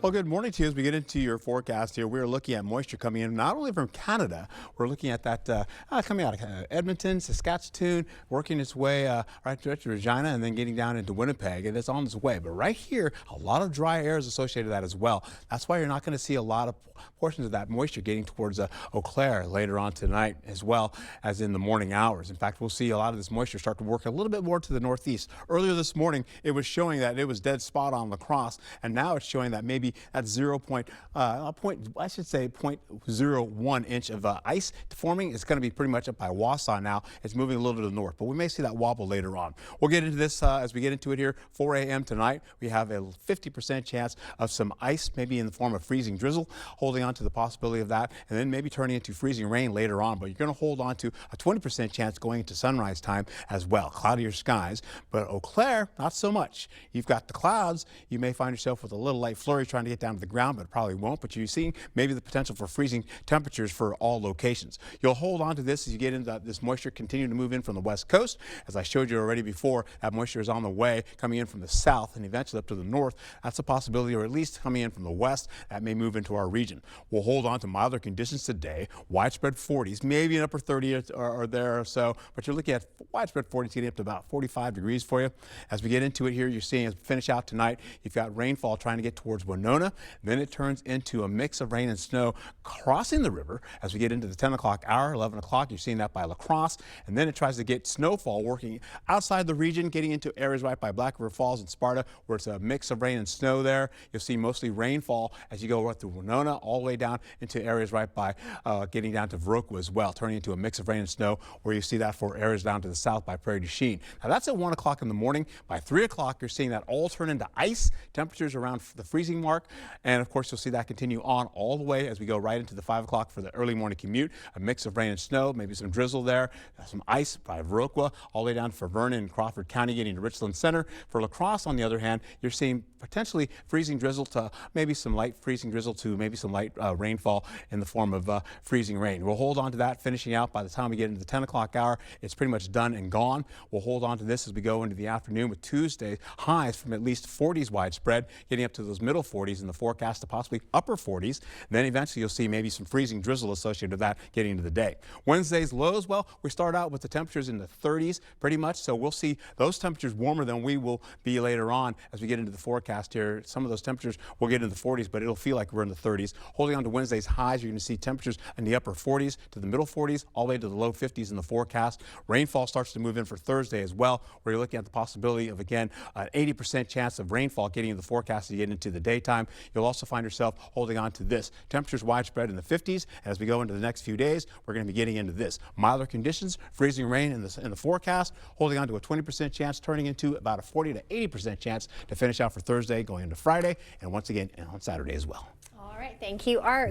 Well, good morning to you. As we get into your forecast here, we're looking at moisture coming in not only from Canada, we're looking at that coming out of Edmonton, Saskatchewan, working its way right to Regina and then getting down into Winnipeg, and it's on its way. But right here, a lot of dry air is associated with that as well. That's why you're not going to see a lot of portions of that moisture getting towards Eau Claire later on tonight, as well as in the morning hours. In fact, we'll see a lot of this moisture start to work a little bit more to the northeast. Earlier this morning, it was showing that it was dead spot on La Crosse, and now it's showing that maybe at 0.01 inch of ice forming. It's going to be pretty much up by Wausau now. It's moving a little to the north, but we may see that wobble later on. We'll get into this as we get into it here. 4 a.m. tonight, we have a 50% chance of some ice, maybe in the form of freezing drizzle, holding on to the possibility of that, and then maybe turning into freezing rain later on. But you're going to hold on to a 20% chance going into sunrise time as well. Cloudier skies, but Eau Claire, not so much. You've got the clouds. You may find yourself with a little light flurry trying to get down to the ground, but it probably won't. But you're seeing maybe the potential for freezing temperatures for all locations. You'll hold on to this as you get into this moisture continuing to move in from the west coast. As I showed you already before, that moisture is on the way, coming in from the south and eventually up to the north. That's a possibility, or at least coming in from the west. That may move into our region. We'll hold on to milder conditions today, widespread 40s, maybe an upper 30 or there or so, but you're looking at widespread 40s getting up to about 45 degrees for you. As we get into it here, you're seeing as we finish out tonight, you've got rainfall trying to get towards Winona. Then it turns into a mix of rain and snow crossing the river as we get into the 10 o'clock hour, 11 o'clock. You're seeing that by La Crosse. And then it tries to get snowfall working outside the region, getting into areas right by Black River Falls and Sparta, where it's a mix of rain and snow there. You'll see mostly rainfall as you go right through Winona, all the way down into areas right by getting down to Viroqua as well, turning into a mix of rain and snow, where you see that for areas down to the south by Prairie du Chien. Now that's at 1 o'clock in the morning. By 3 o'clock, you're seeing that all turn into ice, temperatures around the freezing mark. And of course, you'll see that continue on all the way as we go right into the 5 o'clock for the early morning commute. A mix of rain and snow, maybe some drizzle there, some ice by Viroqua, all the way down for Vernon and Crawford County, getting to Richland Center. For La Crosse, on the other hand, you're seeing potentially freezing drizzle to maybe some light freezing drizzle to maybe some light rainfall in the form of freezing rain. We'll hold on to that, finishing out by the time we get into the 10 o'clock hour. It's pretty much done and gone. We'll hold on to this as we go into the afternoon with Tuesday highs from at least 40s widespread, getting up to those middle 40s in the forecast to possibly upper 40s. Then eventually you'll see maybe some freezing drizzle associated with that getting into the day. Wednesday's lows, well, we start out with the temperatures in the 30s pretty much, so we'll see those temperatures warmer than we will be later on as we get into the forecast here. Some of those temperatures will get into the 40s, but it'll feel like we're in the 30s. Holding on to Wednesday's highs, you're going to see temperatures in the upper 40s to the middle 40s, all the way to the low 50s in the forecast. Rainfall starts to move in for Thursday as well, where you're looking at the possibility of, again, an 80% chance of rainfall getting into the forecast as you get into the daytime. You'll also find yourself holding on to this. Temperatures widespread in the 50s. As we go into the next few days, we're going to be getting into this. Milder conditions, freezing rain in the forecast, holding on to a 20% chance, turning into about a 40 to 80% chance to finish out for Thursday, going into Friday, and once again on Saturday as well. All right, thank you, Art.